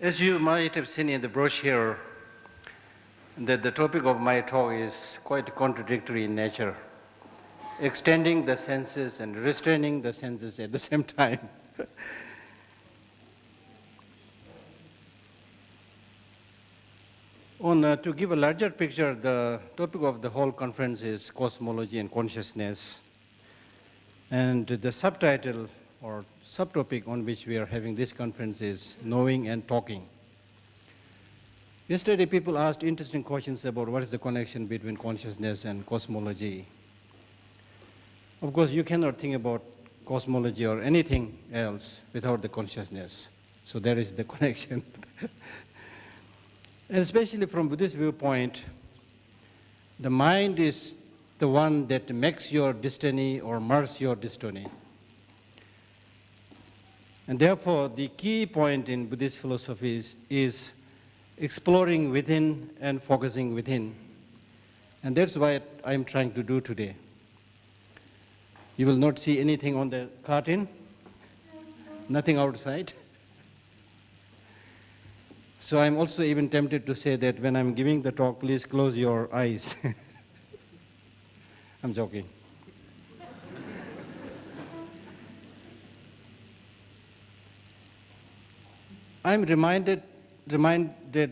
As you might have seen in the brochure, that the topic of my talk is quite contradictory in nature, extending the senses and restraining the senses at the same time. To give a larger picture, the topic of the whole conference is Cosmology and Consciousness. And the subtitle or subtopic on which we are having this conference is Knowing and Talking. Yesterday, people asked interesting questions about what is the connection between consciousness and cosmology. Of course, you cannot think about cosmology or anything else without the consciousness. So there is the connection. And especially from Buddhist viewpoint, the mind is the one that makes your destiny or mars your destiny. And therefore, the key point in Buddhist philosophy is exploring within and focusing within. And that's what I'm trying to do today. You will not see anything on the curtain, nothing outside. So I'm also even tempted to say that when I'm giving the talk, please close your eyes. I'm joking. I'm reminded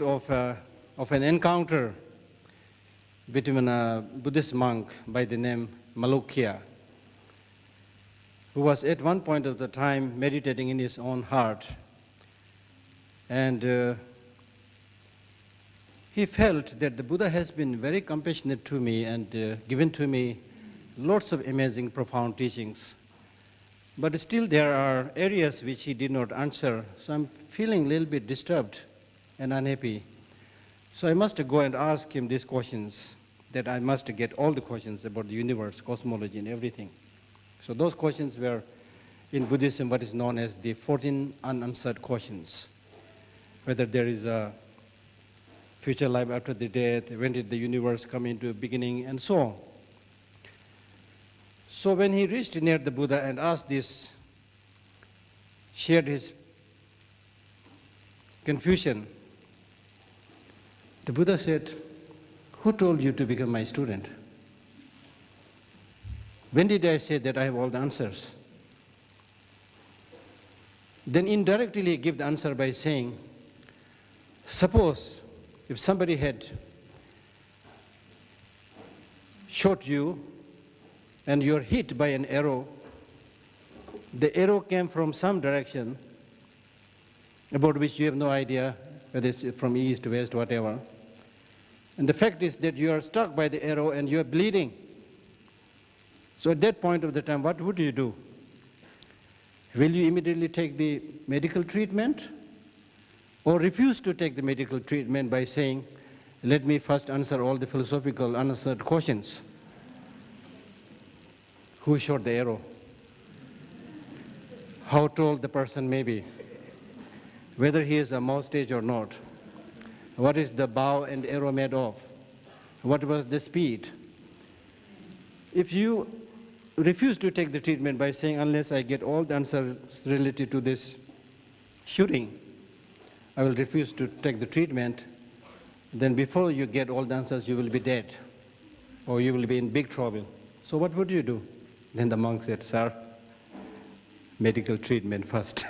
of an encounter between a Buddhist monk by the name Malukya, who was at one point of the time meditating in his own heart. And he felt that the Buddha has been very compassionate to me and given to me lots of amazing, profound teachings. But still there are areas which he did not answer, so I'm feeling a little bit disturbed and unhappy. So I must go and ask him these questions, that I must get all the questions about the universe, cosmology, and everything. So those questions were, in Buddhism, what is known as the 14 unanswered questions. Whether there is a future life after the death, when did the universe come into beginning, and so on. So when he reached near the Buddha and asked this, shared his confusion, the Buddha said, "Who told you to become my student? When did I say that I have all the answers?" Then indirectly give the answer by saying, suppose if somebody had shot you and you're hit by an arrow, the arrow came from some direction about which you have no idea, whether it's from east, west, whatever. And the fact is that you are struck by the arrow and you are bleeding. So at that point of the time, what would you do? Will you immediately take the medical treatment? Or refuse to take the medical treatment by saying, let me first answer all the philosophical unanswered questions. Who shot the arrow? How tall the person may be? Whether he is a mustache or not? What is the bow and arrow made of? What was the speed? If you refuse to take the treatment by saying, unless I get all the answers related to this shooting, I will refuse to take the treatment, then before you get all the answers, you will be dead, or you will be in big trouble. So what would you do? Then the monk said, sir, medical treatment first.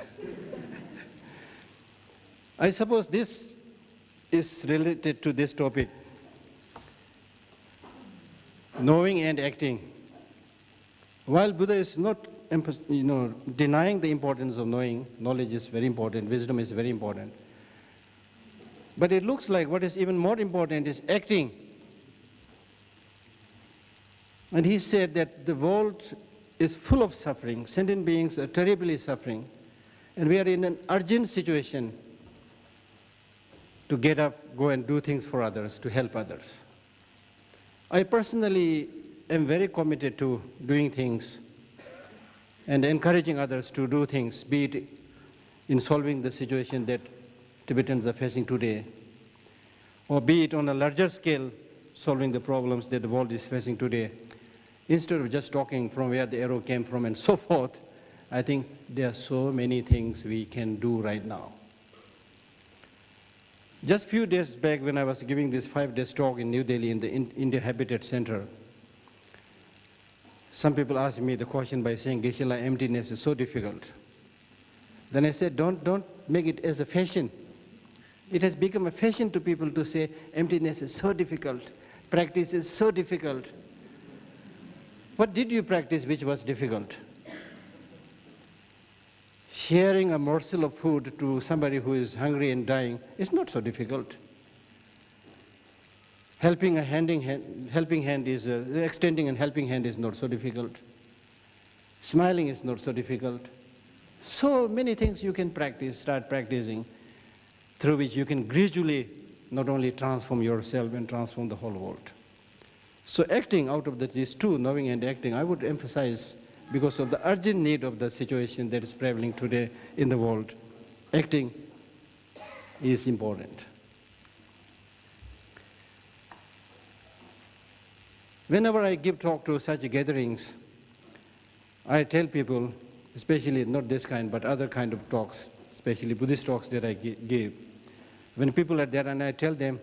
I suppose this is related to this topic, knowing and acting. While Buddha is not denying the importance of knowing, knowledge is very important, wisdom is very important. But it looks like what is even more important is acting. And he said that the world is full of suffering, sentient beings are terribly suffering, and we are in an urgent situation to get up, go and do things for others, to help others. I personally am very committed to doing things and encouraging others to do things, be it in solving the situation that Tibetans are facing today, or be it on a larger scale, solving the problems that the world is facing today. Instead of just talking from where the arrow came from and so forth, I think there are so many things we can do right now. Just few days back when I was giving this 5-day talk in New Delhi in the India Habitat Center, some people asked me the question by saying, Geshe, emptiness is so difficult. Then I said, don't make it as a fashion. It has become a fashion to people to say emptiness is so difficult, practice is so difficult. What did you practice which was difficult? Sharing a morsel of food to somebody who is hungry and dying is not so difficult. Extending and helping hand is not so difficult. Smiling is not so difficult. So many things you can practice, start practicing, through which you can gradually not only transform yourself and transform the whole world. So acting out of these two, knowing and acting, I would emphasize, because of the urgent need of the situation that is prevailing today in the world, acting is important. Whenever I give talk to such gatherings, I tell people, especially not this kind, but other kind of talks, especially Buddhist talks that I give, when people are there and I tell them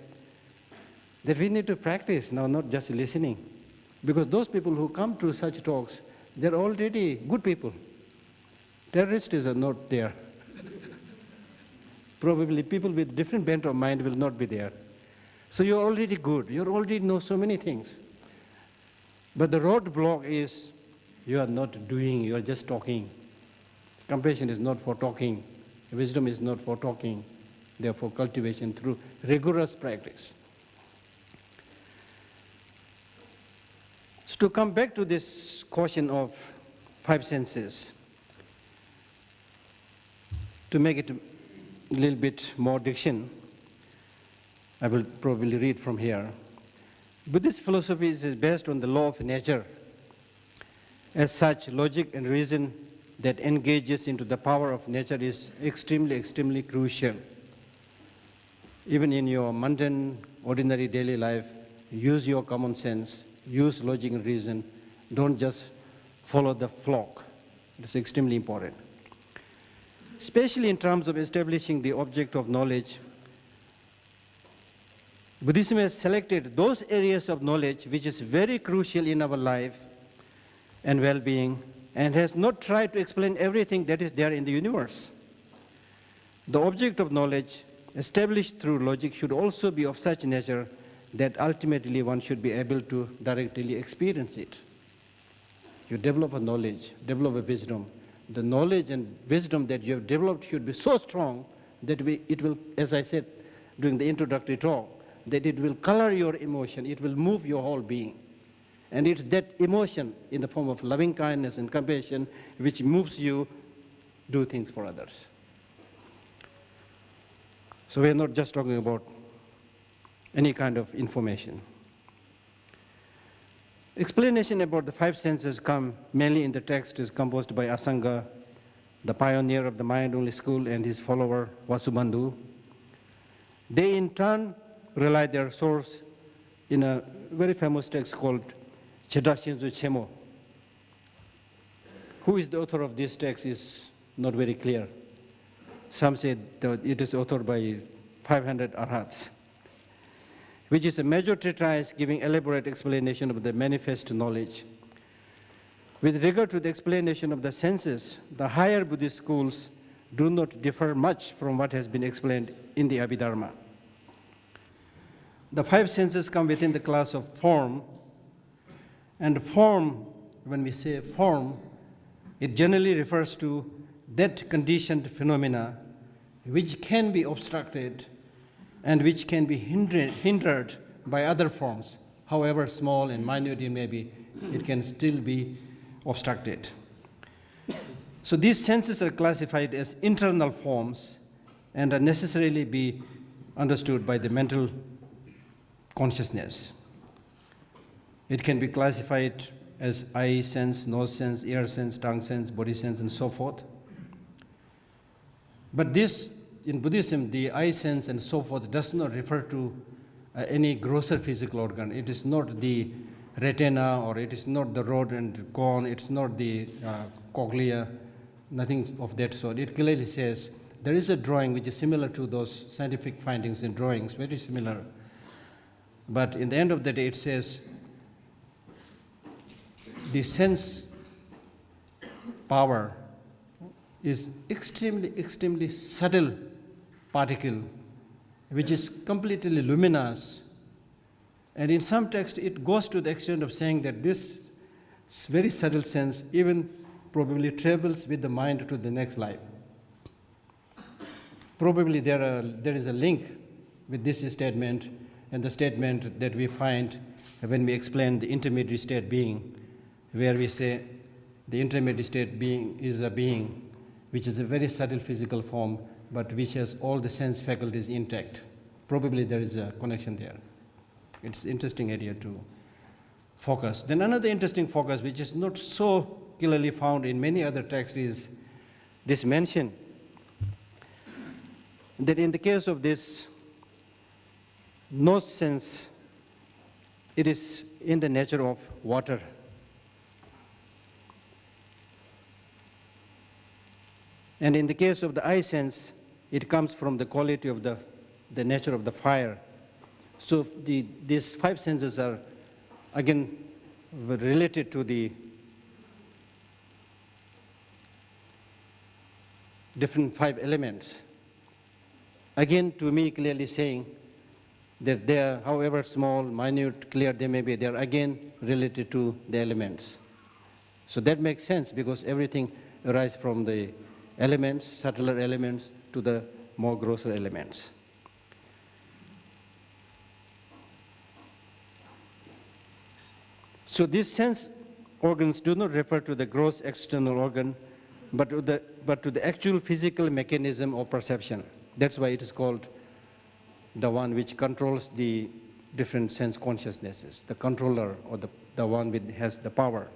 that we need to practice now, not just listening. Because those people who come to such talks, they're already good people. Terrorists are not there. Probably people with different bent of mind will not be there. So you're already good. You already know so many things. But the roadblock is you are not doing, you are just talking. Compassion is not for talking. Wisdom is not for talking. Therefore, cultivation through rigorous practice. So to come back to this question of 5 senses, to make it a little bit more diction, I will probably read from here. Buddhist philosophy is based on the law of nature. As such, logic and reason that engages into the power of nature is extremely, extremely crucial. Even in your mundane, ordinary daily life, use your common sense, use logic and reason. Don't just follow the flock. It's extremely important. Especially in terms of establishing the object of knowledge, Buddhism has selected those areas of knowledge which is very crucial in our life and well-being, and has not tried to explain everything that is there in the universe. The object of knowledge established through logic should also be of such nature that ultimately one should be able to directly experience it. You develop a knowledge, develop a wisdom. The knowledge and wisdom that you have developed should be so strong that it will, as I said during the introductory talk, that it will color your emotion, it will move your whole being. And it's that emotion in the form of loving kindness and compassion which moves you do things for others. So we're not just talking about any kind of information. Explanation about the 5 senses come mainly in the text is composed by Asanga, the pioneer of the mind-only school, and his follower Vasubandhu. They in turn rely their source in a very famous text called Chedashinzu Chemo. Who is the author of this text is not very clear. Some say that it is authored by 500 Arhats, which is a major treatise giving elaborate explanation of the manifest knowledge. With regard to the explanation of the senses, the higher Buddhist schools do not differ much from what has been explained in the Abhidharma. The 5 senses come within the class of form, and form, when we say form, it generally refers to that conditioned phenomena which can be obstructed and which can be hindered by other forms. However small and minute it may be, it can still be obstructed. So these senses are classified as internal forms and are necessarily be understood by the mental consciousness. It can be classified as eye sense, nose sense, ear sense, tongue sense, body sense, and so forth. But this, in Buddhism, the eye sense and so forth does not refer to any grosser physical organ. It is not the retina, or it is not the rod and cone, it's not the cochlea, nothing of that sort. It clearly says there is a drawing which is similar to those scientific findings in drawings, very similar. But in the end of the day, it says the sense power is extremely subtle particle, which is completely luminous. And in some text, it goes to the extent of saying that this very subtle sense even probably travels with the mind to the next life. Probably there is a link with this statement and the statement that we find when we explain the intermediate state being, where we say the intermediate state being is a being which is a very subtle physical form, but which has all the sense faculties intact. Probably there is a connection there. It's an interesting area to focus. Then another interesting focus, which is not so clearly found in many other texts, is this mention that in the case of this no sense, it is in the nature of water. And in the case of the eye sense, it comes from the quality of the nature of the fire. So these five senses are, again, related to the different five elements. Again, to me, clearly saying that they are, however small, minute, clear they may be, they are again related to the elements. So that makes sense, because everything arises from the elements, subtler elements, to the more grosser elements. So these sense organs do not refer to the gross external organ, but to the actual physical mechanism of perception. That's why it is called the one which controls the different sense consciousnesses, the controller, or the one which has the power.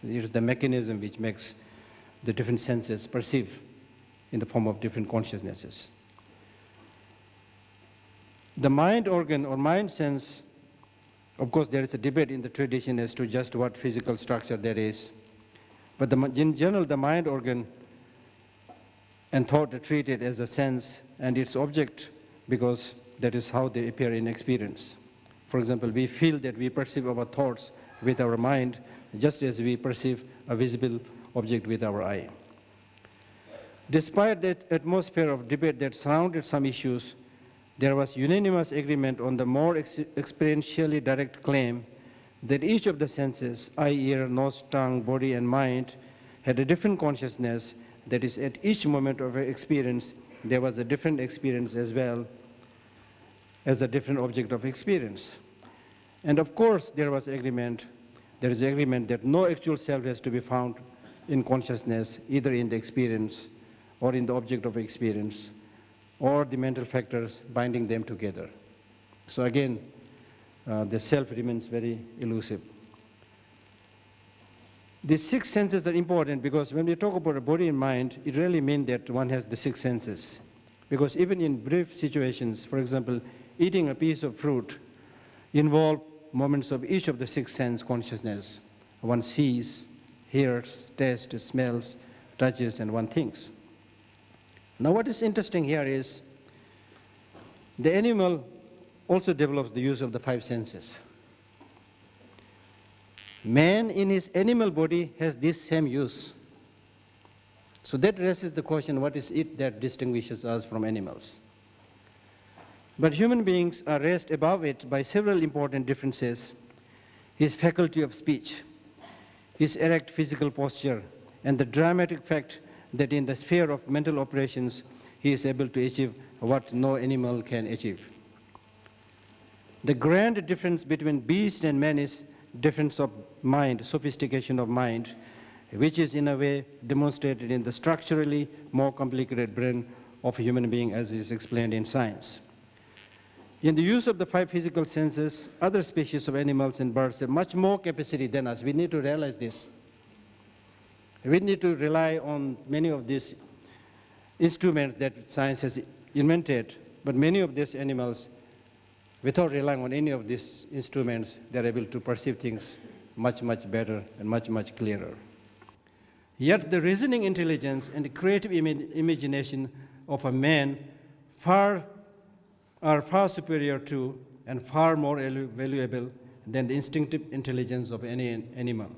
It is the mechanism which makes the different senses perceive in the form of different consciousnesses. The mind organ or mind sense, of course, there is a debate in the tradition as to just what physical structure there is. But in general, the mind organ and thought are treated as a sense and its object, because that is how they appear in experience. For example, we feel that we perceive our thoughts with our mind, just as we perceive a visible object with our eye. Despite that atmosphere of debate that surrounded some issues, there was unanimous agreement on the more experientially direct claim that each of the senses, eye, ear, nose, tongue, body, and mind, had a different consciousness. That is, at each moment of experience, there was a different experience as well as a different object of experience. And of course, there is agreement that no actual self has to be found in consciousness, either in the experience or in the object of experience, or the mental factors binding them together. So again, the self remains very elusive. These six senses are important, because when we talk about a body and mind, it really means that one has the six senses. Because even in brief situations, for example, eating a piece of fruit involves moments of each of the six sense consciousness. One sees, hears, tastes, smells, touches, and one thinks. Now what is interesting here is the animal also develops the use of the five senses. Man in his animal body has this same use. So that raises the question, what is it that distinguishes us from animals? But human beings are raised above it by several important differences: his faculty of speech, his erect physical posture, and the dramatic fact that in the sphere of mental operations, he is able to achieve what no animal can achieve. The grand difference between beast and man is difference of mind, sophistication of mind, which is in a way demonstrated in the structurally more complicated brain of a human being, as is explained in science. In the use of the five physical senses, other species of animals and birds have much more capacity than us. We need to realize this. We need to rely on many of these instruments that science has invented, but many of these animals, without relying on any of these instruments, they're able to perceive things much, much better and much, much clearer. Yet the reasoning intelligence and the creative imagination of a man are far superior to and far more valuable than the instinctive intelligence of any animal.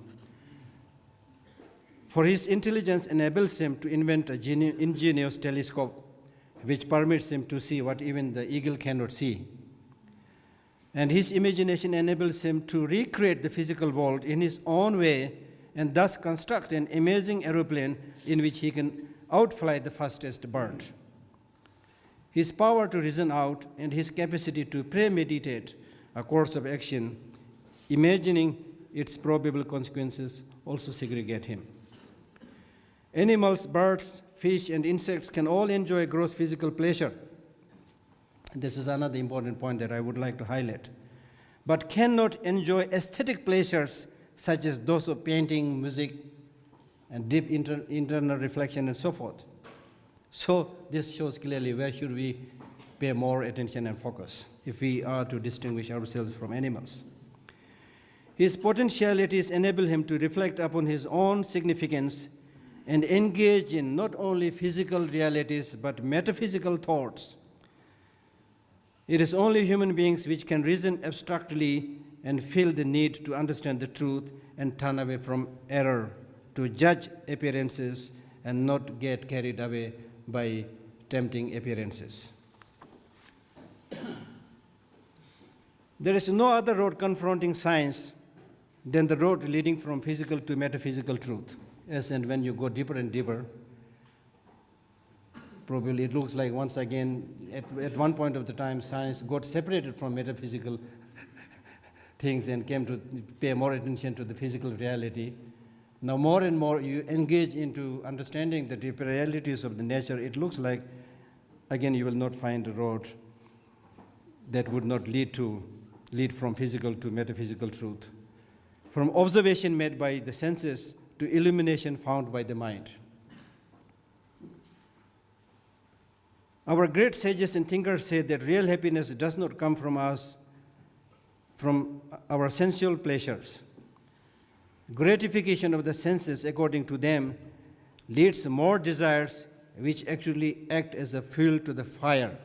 For his intelligence enables him to invent a ingenious telescope which permits him to see what even the eagle cannot see. And his imagination enables him to recreate the physical world in his own way and thus construct an amazing aeroplane in which he can outfly the fastest bird. His power to reason out and his capacity to premeditate a course of action, imagining its probable consequences, also segregate him. Animals, birds, fish, and insects can all enjoy gross physical pleasure. This is another important point that I would like to highlight. But cannot enjoy aesthetic pleasures such as those of painting, music, and deep internal reflection and so forth. So this shows clearly where should we pay more attention and focus if we are to distinguish ourselves from animals. His potentialities enable him to reflect upon his own significance and engage in not only physical realities but metaphysical thoughts. It is only human beings which can reason abstractly and feel the need to understand the truth and turn away from error, to judge appearances and not get carried away by tempting appearances. There is no other road confronting science than the road leading from physical to metaphysical truth. As and when you go deeper and deeper, probably it looks like once again, at one point of the time, science got separated from metaphysical things and came to pay more attention to the physical reality. Now more and more you engage into understanding the deeper realities of the nature, it looks like, again, you will not find a road that would not lead from physical to metaphysical truth, from observation made by the senses to illumination found by the mind. Our great sages and thinkers say that real happiness does not come from us, from our sensual pleasures. Gratification of the senses, according to them, leads to more desires which actually act as a fuel to the fire.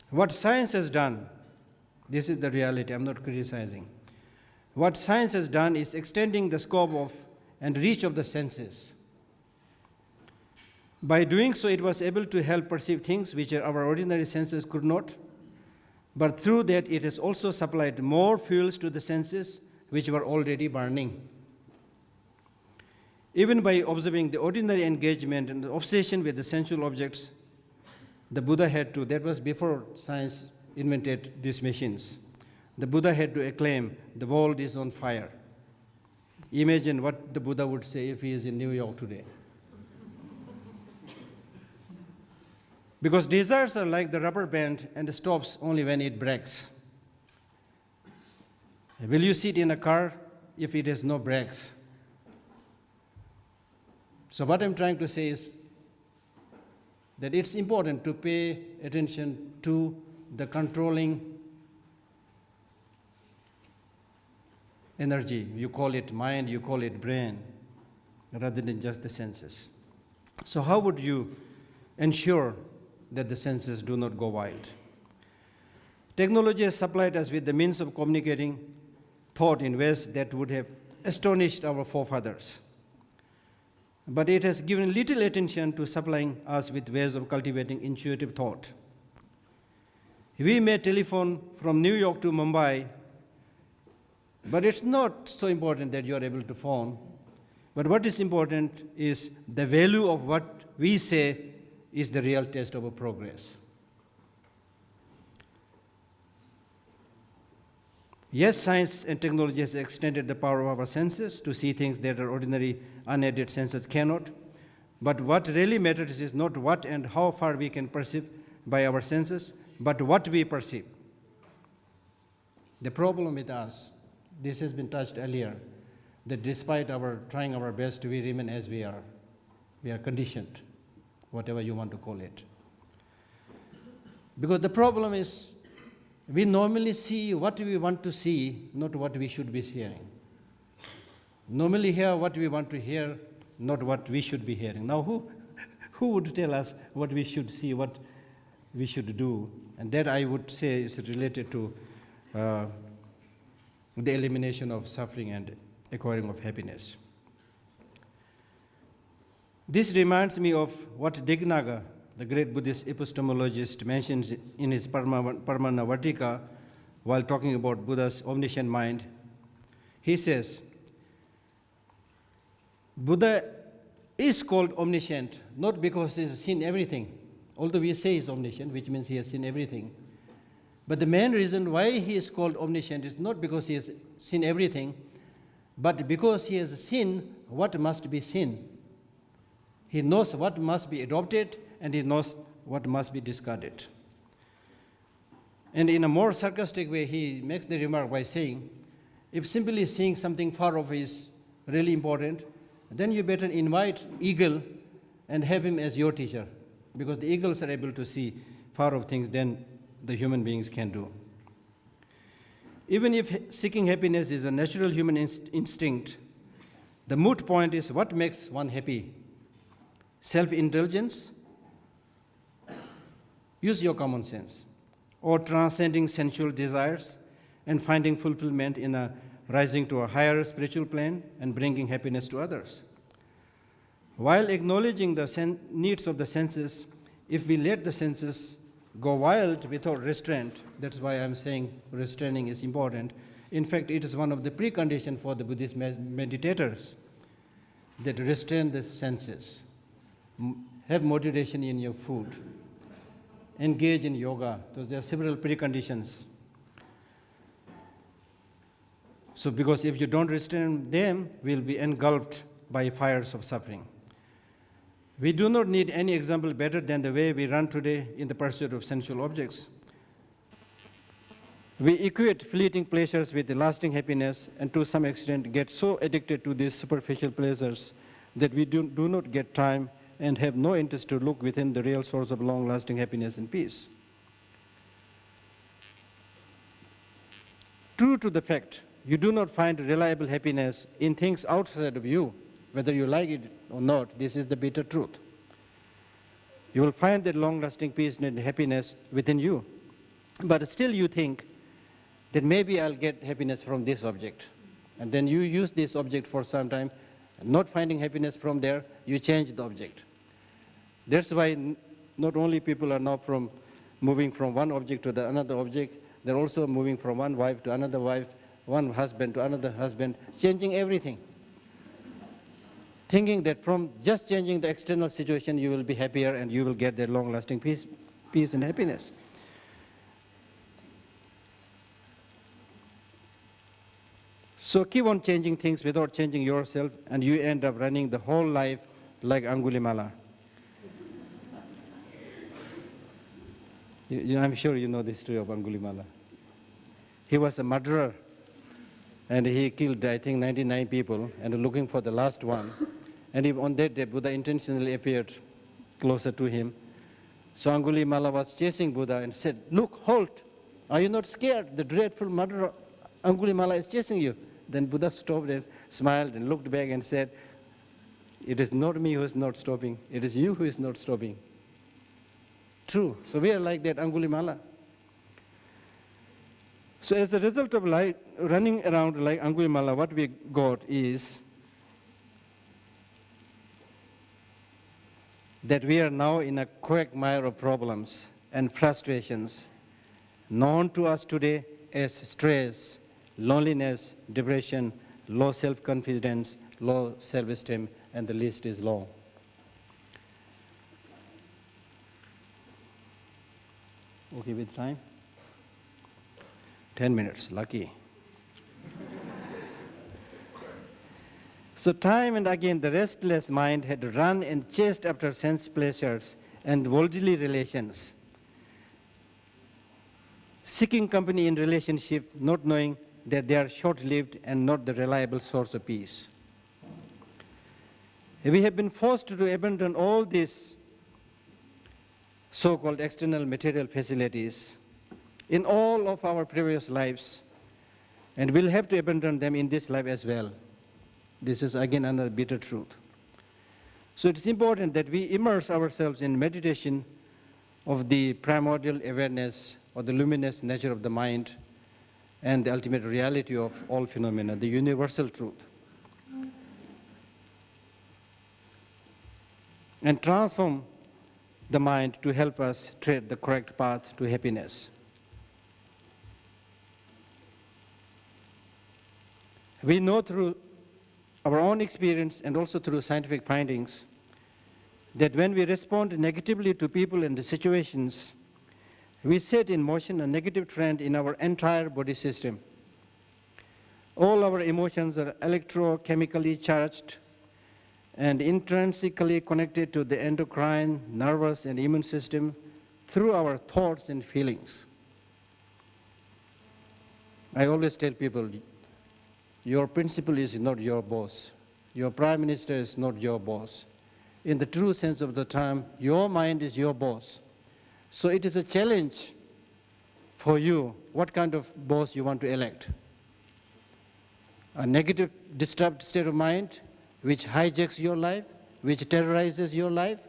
What science has done, this is the reality, I'm not criticizing. What science has done is extending the scope of and reach of the senses. By doing so, it was able to help perceive things which our ordinary senses could not, but through that it has also supplied more fuels to the senses which were already burning. Even by observing the ordinary engagement and the obsession with the sensual objects, the Buddha had to, that was before science invented these machines, the Buddha had to acclaim, the world is on fire. Imagine what the Buddha would say if he is in New York today. Because desires are like the rubber band and stops only when it breaks. Will you sit in a car if it has no brakes? So what I'm trying to say is that it's important to pay attention to the controlling energy. You call it mind, you call it brain, rather than just the senses. So how would you ensure that the senses do not go wild? Technology has supplied us with the means of communicating thought in ways that would have astonished our forefathers. But it has given little attention to supplying us with ways of cultivating intuitive thought. We may telephone from New York to Mumbai, but it's not so important that you are able to phone. But what is important is the value of what we say is the real test of our progress. Yes, science and technology has extended the power of our senses to see things that our ordinary unaided senses cannot. But what really matters is not what and how far we can perceive by our senses, but what we perceive. The problem with us, this has been touched earlier, that despite our trying our best, we remain as we are. We are conditioned, whatever you want to call it. Because the problem is, we normally see what we want to see, not what we should be hearing. Normally hear what we want to hear, not what we should be hearing. Now, who would tell us what we should see, what we should do? And that, I would say, is related to the elimination of suffering and acquiring of happiness. This reminds me of what Dignaga, the great Buddhist epistemologist, mentions in his Parmanavartika while talking about Buddha's omniscient mind. He says, Buddha is called omniscient, not because he has seen everything, although we say he is omniscient, which means he has seen everything. But the main reason why he is called omniscient is not because he has seen everything, but because he has seen what must be seen. He knows what must be adopted, and he knows what must be discarded. And in a more sarcastic way, he makes the remark by saying, if simply seeing something far off is really important, then you better invite eagle and have him as your teacher, because the eagles are able to see far off things than the human beings can do. Even if seeking happiness is a natural human instinct, the moot point is what makes one happy? Self-indulgence? Use your common sense. Or transcending sensual desires and finding fulfillment in rising to a higher spiritual plane and bringing happiness to others. While acknowledging the needs of the senses, if we let the senses go wild without restraint, that's why I'm saying restraining is important. In fact, it is one of the preconditions for the Buddhist meditators, that restrain the senses, have moderation in your food, engage in yoga. So there are several preconditions. So because if you don't restrain them, we'll be engulfed by fires of suffering. We do not need any example better than the way we run today in the pursuit of sensual objects. We equate fleeting pleasures with the lasting happiness, and to some extent get so addicted to these superficial pleasures that we do not get time and have no interest to look within the real source of long-lasting happiness and peace. True to the fact, you do not find reliable happiness in things outside of you, whether you like it or not. This is the bitter truth. You will find that long-lasting peace and happiness within you. But still you think that maybe I'll get happiness from this object. And then you use this object for some time, not finding happiness from there, you change the object. That's why not only people are now moving from one object to another object, they're also moving from one wife to another wife, one husband to another husband, changing everything. Thinking that from just changing the external situation, you will be happier and you will get that long-lasting peace and happiness. So keep on changing things without changing yourself, and you end up running the whole life like Angulimala. I'm sure you know the story of Angulimala. He was a murderer, and he killed, I think, 99 people, and looking for the last one. And on that day, Buddha intentionally appeared closer to him. So Angulimala was chasing Buddha and said, "Look, halt! Are you not scared? The dreadful murderer Angulimala is chasing you." Then Buddha stopped and smiled and looked back and said, "It is not me who is not stopping. It is you who is not stopping." True. So we are like that Angulimala. So as a result of running around like Angulimala, what we got is that we are now in a quagmire of problems and frustrations known to us today as stress, loneliness, depression, low self-confidence, low self-esteem, and the list is long. Okay with time? 10 minutes, lucky. So time and again, the restless mind had run and chased after sense pleasures and worldly relations, seeking company in relationship, not knowing that they are short-lived and not the reliable source of peace. We have been forced to abandon all these so-called external material facilities in all of our previous lives, and we'll have to abandon them in this life as well. This is again another bitter truth. So it's important that we immerse ourselves in meditation of the primordial awareness or the luminous nature of the mind and the ultimate reality of all phenomena, the universal truth. And transform the mind to help us tread the correct path to happiness. We know through our own experience and also through scientific findings that when we respond negatively to people and the situations, we set in motion a negative trend in our entire body system. All our emotions are electrochemically charged and intrinsically connected to the endocrine, nervous, and immune system through our thoughts and feelings. I always tell people, your principal is not your boss. Your prime minister is not your boss. In the true sense of the term, your mind is your boss. So it is a challenge for you what kind of boss you want to elect. A negative, disturbed state of mind which hijacks your life, which terrorizes your life,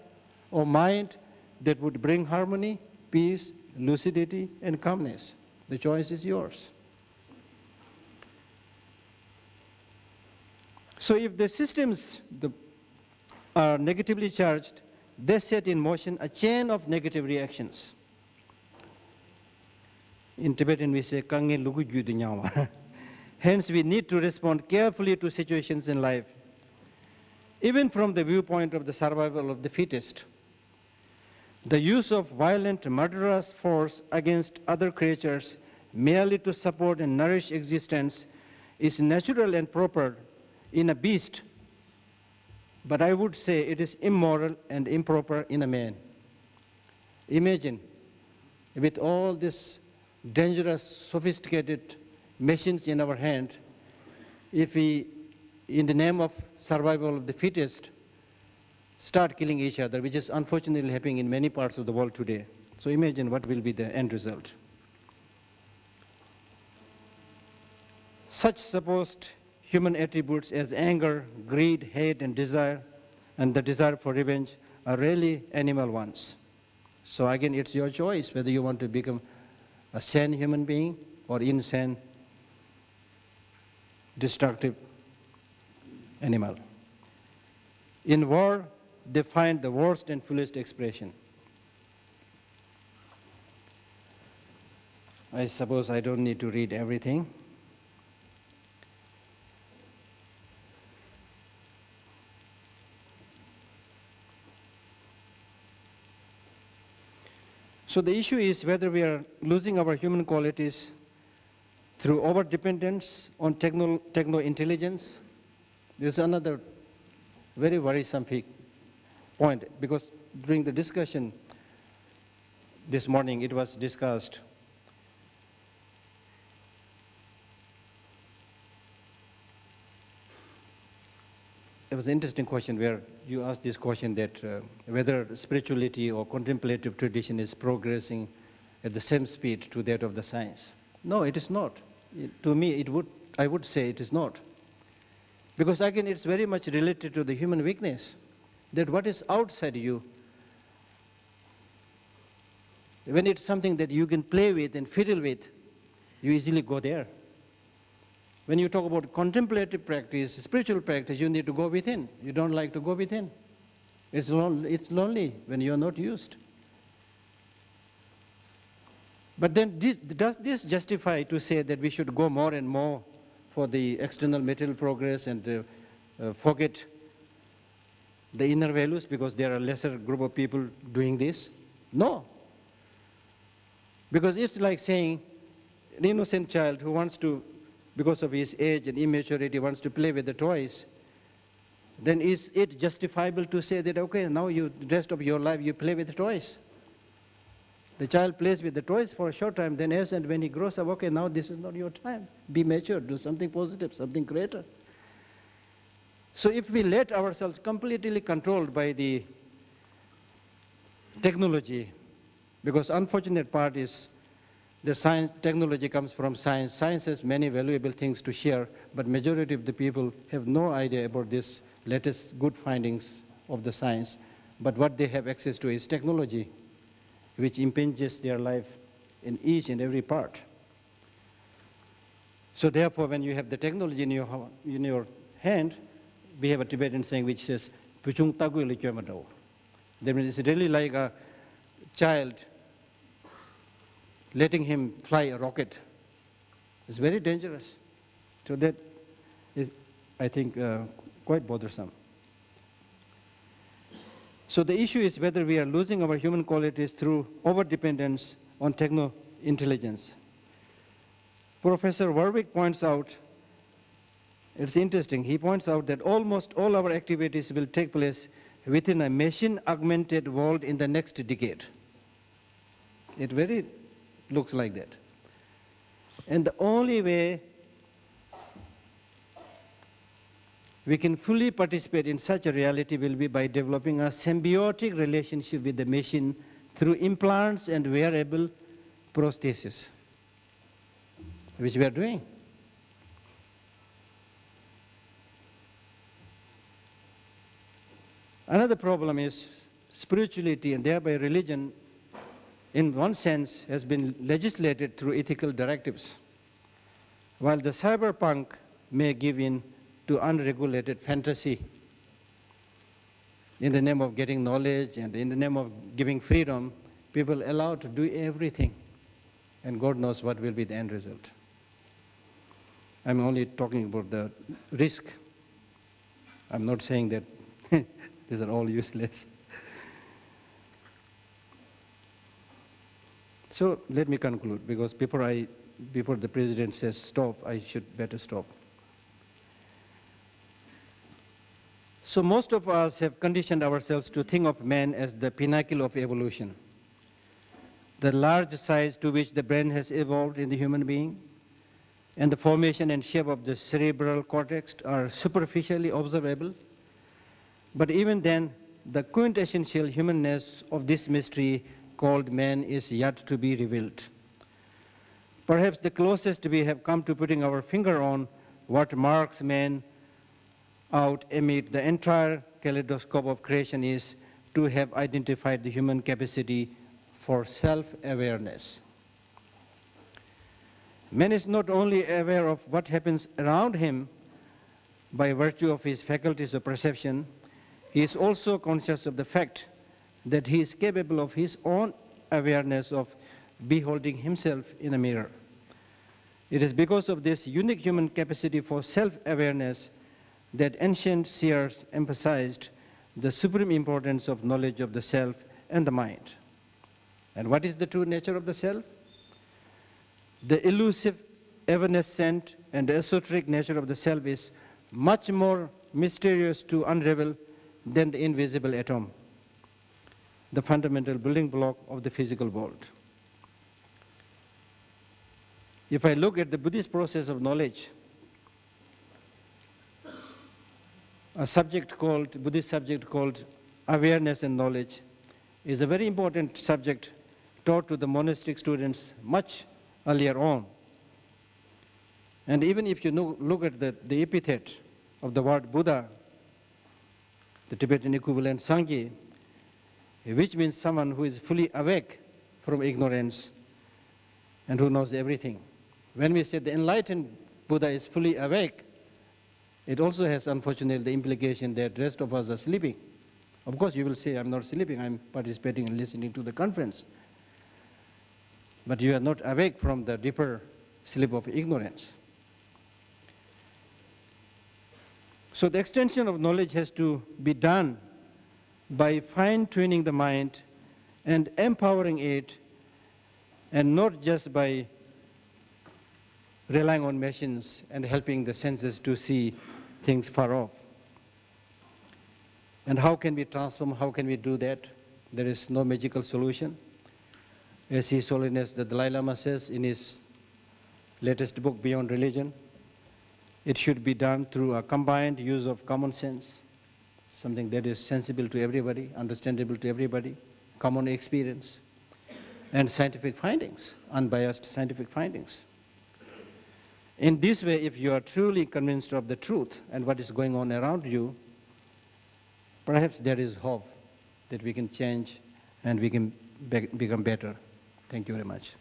or mind that would bring harmony, peace, lucidity, and calmness. The choice is yours. So if the systems are negatively charged, they set in motion a chain of negative reactions. In Tibetan we say, "Kange lugu gyudu nyawa." Hence we need to respond carefully to situations in life, even from the viewpoint of the survival of the fittest. The use of violent, murderous force against other creatures merely to support and nourish existence is natural and proper in a beast, but I would say it is immoral and improper in a man. Imagine, with all these dangerous, sophisticated machines in our hand, if we, in the name of survival of the fittest, start killing each other, which is unfortunately happening in many parts of the world today. So imagine what will be the end result. Such supposed human attributes as anger, greed, hate, and desire, and the desire for revenge are really animal ones. So again, it's your choice whether you want to become a sane human being or insane, destructive animal. In war, they find the worst and fullest expression. I suppose I don't need to read everything. So the issue is whether we are losing our human qualities through over-dependence on techno-intelligence. There's another very worrisome point, because during the discussion this morning it was discussed. It was an interesting question where you asked this question that whether spirituality or contemplative tradition is progressing at the same speed to that of the science. No, it is not. To me, I would say it is not. Because again, it's very much related to the human weakness, that what is outside you, when it's something that you can play with and fiddle with, you easily go there. When you talk about contemplative practice, spiritual practice, you need to go within. You don't like to go within. It's lonely when you're not used. But then does this justify to say that we should go more and more for the external material progress and forget the inner values because there are a lesser group of people doing this? No. Because it's like saying an innocent child who wants to, because of his age and immaturity, wants to play with the toys, then is it justifiable to say that, okay, now the rest of your life you play with the toys? The child plays with the toys for a short time, then as and when he grows up, okay, now this is not your time. Be mature, do something positive, something greater. So if we let ourselves completely controlled by the technology, because unfortunate part is the science, technology comes from science. Science has many valuable things to share, but majority of the people have no idea about this latest good findings of the science, but what they have access to is technology, which impinges their life in each and every part. So therefore, when you have the technology in your hand, we have a Tibetan saying which says, "Puchung tagu le kyamado." That means it's really like a child letting him fly a rocket. It's very dangerous. So that is, I think, quite bothersome. So the issue is whether we are losing our human qualities through over-dependence on techno-intelligence. Professor Warwick points out, it's interesting, he points out that almost all our activities will take place within a machine-augmented world in the next decade. It very looks like that. And the only way we can fully participate in such a reality will be by developing a symbiotic relationship with the machine through implants and wearable prostheses, which we are doing. Another problem is spirituality, and thereby religion, in one sense, has been legislated through ethical directives, while the cyberpunk may give in to unregulated fantasy in the name of getting knowledge and in the name of giving freedom. People allowed to do everything, and God knows what will be the end result. I'm only talking about the risk. I'm not saying that these are all useless. So let me conclude, because before the president says stop, I should better stop. So most of us have conditioned ourselves to think of man as the pinnacle of evolution, the large size to which the brain has evolved in the human being, and the formation and shape of the cerebral cortex are superficially observable. But even then, the quintessential humanness of this mystery called man is yet to be revealed. Perhaps the closest we have come to putting our finger on what marks man out amid the entire kaleidoscope of creation is to have identified the human capacity for self-awareness. Man is not only aware of what happens around him by virtue of his faculties of perception, he is also conscious of the fact that he is capable of his own awareness of beholding himself in a mirror. It is because of this unique human capacity for self-awareness that ancient seers emphasized the supreme importance of knowledge of the self and the mind. And what is the true nature of the self? The elusive, evanescent, and esoteric nature of the self is much more mysterious to unravel than the invisible atom, the fundamental building block of the physical world. If I look at the Buddhist process of knowledge, a Buddhist subject called awareness and knowledge is a very important subject taught to the monastic students much earlier on. And even if you look at the epithet of the word Buddha, the Tibetan equivalent Sangye, which means someone who is fully awake from ignorance and who knows everything. When we say the enlightened Buddha is fully awake, it also has, unfortunately, the implication that the rest of us are sleeping. Of course, you will say, I'm not sleeping, I'm participating and listening to the conference. But you are not awake from the deeper sleep of ignorance. So the extension of knowledge has to be done by fine-tuning the mind and empowering it, and not just by relying on machines and helping the senses to see things far off. And how can we transform, how can we do that? There is no magical solution. As His Holiness the Dalai Lama says in his latest book, Beyond Religion, it should be done through a combined use of common sense, something that is sensible to everybody, understandable to everybody, common experience, and scientific findings, unbiased scientific findings. In this way, if you are truly convinced of the truth and what is going on around you, perhaps there is hope that we can change and we can become better. Thank you very much.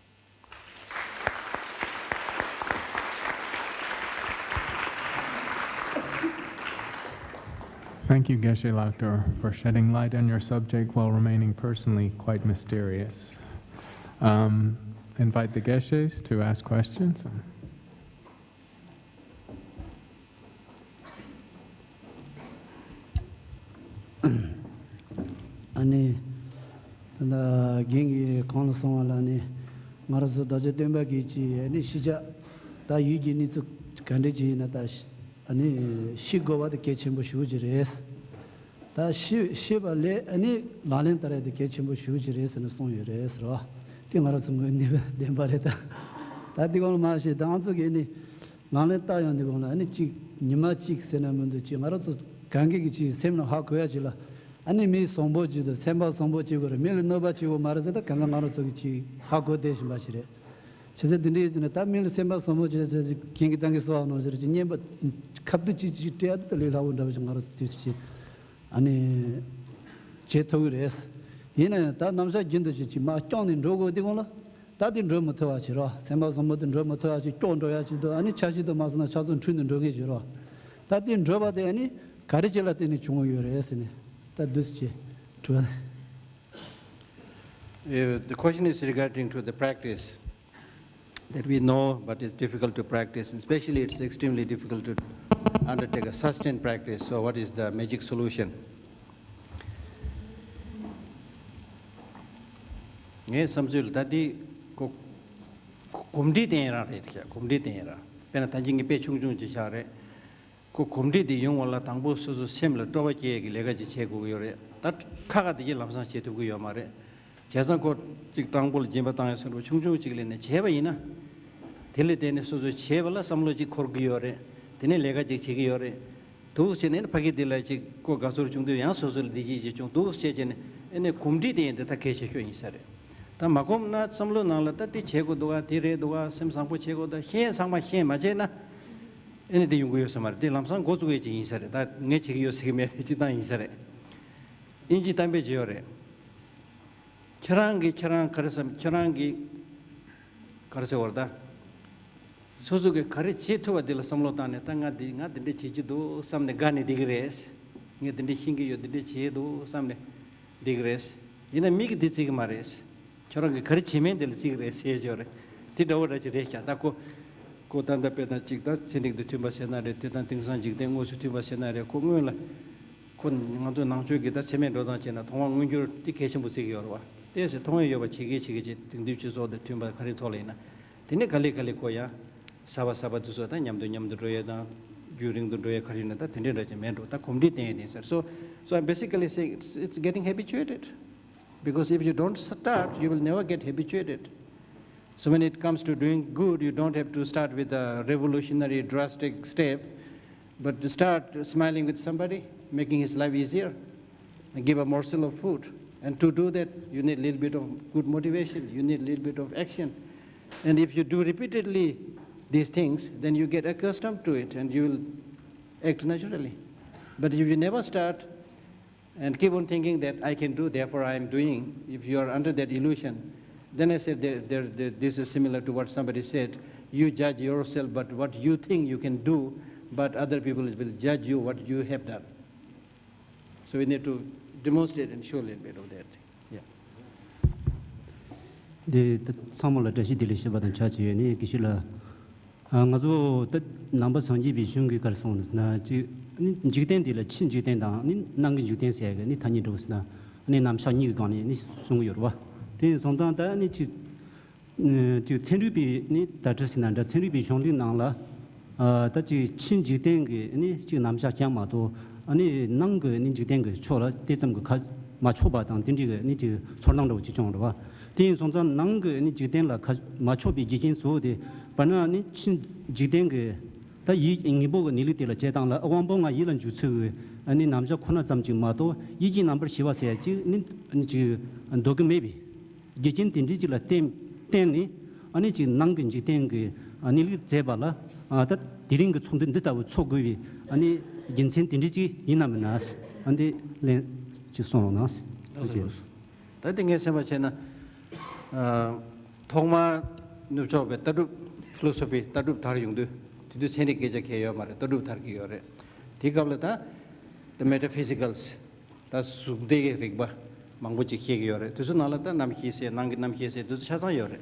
Thank you, Geshe Lhakdor, for shedding light on your subject while remaining personally quite mysterious. Invite the Geshes to ask questions. Ani tanda gengi kono songala ni maraso daje temba gichi ani shija da yuji ni zu kande ji na da ani shigowa de kechimbo shujires da shiba le ani lalen tare de kechimbo shujires na songyures ro ti maraso ngni demba re da digon ma shi danzo ge ni lalen ta yon digon ani chi nima chi sena mundu chi maraso gange gichi semna ha koya jila 아니 미 송보지도 셈바 송보지고를 밀 넣어바지고 말해서도 강강 말어서기 하고 대신 마시래. 제가 드리지는 다밀 셈바 송보지에서 긴기 당에서 와는 저지 님 갑드지 때야도 들리라고 좀 말어서 되지. 아니 제토그레스 얘는 다 남자 진도지 마 쫑는 로고 되고라. 다딘 로 못어 와지로 셈바 송보든 로 못어 와지 쫑줘야지도 아니 차지도 마스나 차선 추는 로게 지로. 다딘 로바데 아니 가르질라더니 중요요래스네. The question is regarding to the practice that we know, but it's difficult to practice. Especially, it's extremely difficult to undertake a sustained practice. So, what is the magic solution? Yes, samjul tadi ko kumdi tera retya, kumdi tera. Pena tanjingi pe chungjung jishare. Ko kumdi di yung wala tangbo suzu semla toba kiye ki lega ji che gu yore. Tat kaga di lamsan che tu gu yomare. Jazan ko jik tangbo le jimba tanga suru chungjung chikle ne cheba ina. Tili tene suzu cheba la samlo jik khor gu yore. Tene lega jik che gu yore. Du se ne pagi dila jik ko gasur chungdu yang suzu li di ji chung. Du se jene ene kumdi di ende ta keche kyo insare. Ta makom na samlo nangla ta ti che gu duwa, ti re duwa, sem sangpo che gu da, hien sangma hien ma che na. Ene de yungu yo samar, de lamsan gozu ge ji insare, da nge chigi yo sege me ji dan insare. Inji tambe ji yore. Charangi karasa warda. Sozu ge kare che towa de la samlo tane, ta nga dinde chi ji do samne gani digres. Nge dinde hingi yo dinde che do samne digres. Ina mig de chigi mares. Charangi kare che men de la sigres ye jore. Ti do ra ji re cha ta ko ko tanda peta chikda sinik de tumba senare tetan tingsan jikde ngosu tumba senare ko ngola kon ngado nangcho ge da semen rodan chena thongwa ngunjur ti keshim bu segi yorwa tese thongwa yoba chigi tingdi chuzo de tumba khari tholena tine kali ko ya saba du so da nyamdu roya da during the roya khari na da tine raje men ro ta komdi te sir so I'm basically saying it's getting habituated, because if you don't start you will never get habituated. So when it comes to doing good, you don't have to start with a revolutionary, drastic step, but to start smiling with somebody, making his life easier, and give a morsel of food. And to do that, you need a little bit of good motivation, you need a little bit of action. And if you do repeatedly these things, then you get accustomed to it and you will act naturally. But if you never start and keep on thinking that I can do, therefore I am doing, if you are under that illusion, then I said, this is similar to what somebody said. You judge yourself, but what you think you can do, but other people will judge you what you have done. So we need to demonstrate and show a little bit of that. Yeah. The Samola Dashi Dilisha Badan Chachi and Kishila Nazo number Sanji Bishungi Karsons, Jiten de la Chin Jiten, Nangi Juten Sag, Nitani Dosna, Ninam Shani Goni, Nisungurwa. Then sometimes I need to tend to be Dutchess and the Tenry Bishonli Nangla, that you Chinji Dengue, any Namsha Yamato, any Nanga Ninjitanga, Chola, did some Machoba down Tindiga, need to Cholando Chichonova. Then sometimes Nanga Nijitenla, Machobi Jijin so the Banana Chinjitanga, that ye in Ibo Nilitilla Jetangla, Wambonga Yilan Jutsu, and in Namja Kona Zamjimato, Yiji number she was a and dog maybe. Gijin Tindijila Tenny, Aniji Nangan Jiteng, Anili Zebala, 다 디링 그 총든 듣다고 초급이 아니 인생 딘지지 이나면 나스 안데 렌 지소노 나스 그죠 다딩에 세마체나 통마 누초베 따루 필로소피 따루 다리용도 디도 세니게제 개요 말에 따루 다르기요래 디가블다 the metaphysicals 다 수데게 릭바 망고지 키게요래 두서 나라다 남히세 남기 남히세 두서 차상요래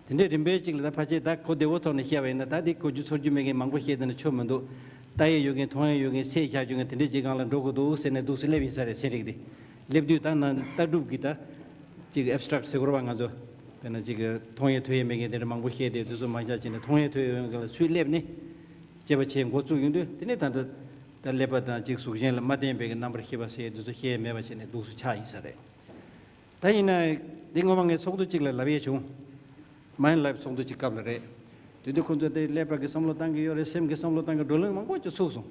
근데 림베직을 파제 다 코데오토네 히아베나 다디 코주 소주메게 망고히에는 처음도 다의 요게 통의 요게 세자 중에 근데 지간은 로고도 세네 두슬레비사레 세릭디 렙듀다는 따두기다 지금 abstract 세고로만 가죠. 그러나 지금 통해 퇴에 매게 되는 망고히에 대해서 많이자지는 통해 퇴에 수입렙니 제바체 고쪽인데 근데 단도 달레바다 지금 수견을 맞대 배가 넘버 히바세 두서 히에 매바체네 두서 차 인사래. 다이나 딩고망에 속도 찍을 라비에 중 마인 라이프 속도 찍갑래. 뒤도 콘저데 레바게 삼로 당게 요레 셈게 삼로 당게 돌은 망고 저 소소.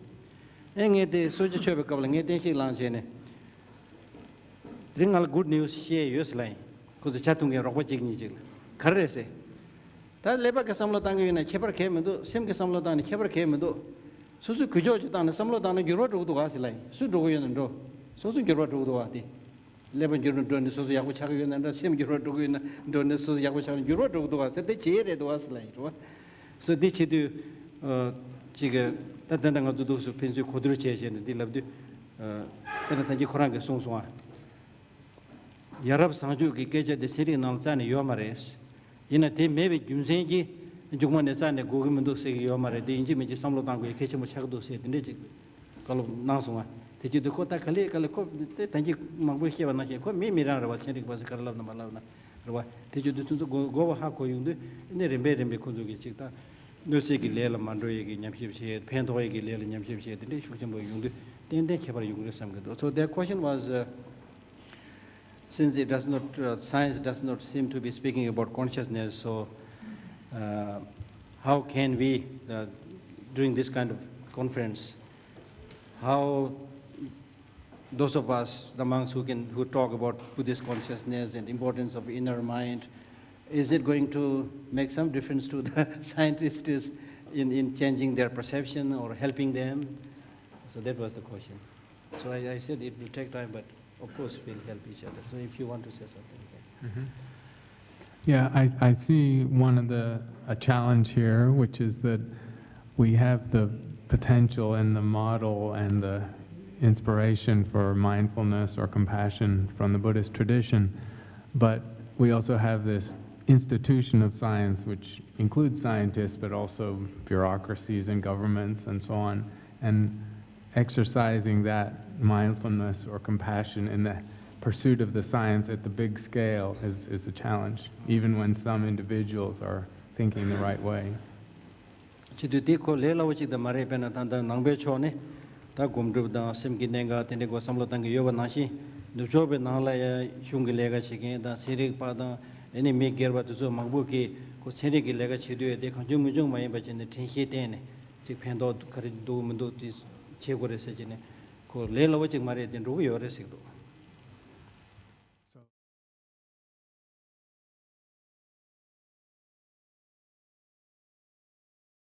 engede soje chobe kabla ngede shi lan chene ringal good news she yus lai ko cha tunge rokwa chigni chig kharre se ta leba ke samlo tang yina chebar ke medu sem ke samlo tang chebar ke medu susu kujo ta na samlo tang gyuro do do ga silai su do yin do susu gyuro do do ati leba gyuro do ne susu yaku chag yin na sem gyuro do yin do ne susu yaku chag gyuro do do ga se de che re do silai ro so de chi du 지게 단단한 것도 수 펜스 코드를 제시하는 딜랍도 그런 단지 코란게 송송아 여러 상주기 계제데 세리 나온자네 요마레스 이나 데 메베 균생지 중만에 자네 고금도 세기 요마레 데 인지 메지 삼로 당고 계체 뭐 차도 세는데 지 걸로 나송아 대지도 코타 칼리 칼코 단지 망고 히바 나시 코 미미라라 와체리 바스 karlav나 말라나 로 대지도 좀 고고 하고 용데 네 렘베 콘조기 찍다 노세기 레라 만도에게 냠십시에 펜도에게 레라 냠십시에 근데 쇼점보 용도 땡땡 개발 용도 삼거든. So their question was since it does not science does not seem to be speaking about consciousness, so how can we during this kind of conference, how those of us the monks who talk about Buddhist consciousness and importance of inner mind, is it going to make some difference to the scientists in changing their perception or helping them? So that was the question. So I said it will take time, but of course we'll help each other. So if you want to say something. Okay. Mm-hmm. Yeah, I see a challenge here, which is that we have the potential and the model and the inspiration for mindfulness or compassion from the Buddhist tradition, but we also have this institution of science, which includes scientists, but also bureaucracies and governments and so on. And exercising that mindfulness or compassion in the pursuit of the science at the big scale is a challenge, even when some individuals are thinking the right way. Any make gerba to so magbuki ko seri ki lega chidu de kanju mujung mai ba chen tin he ten chi phendo kari do mundo ti che gore se jine ko le lo chik mare den ru yo re sik do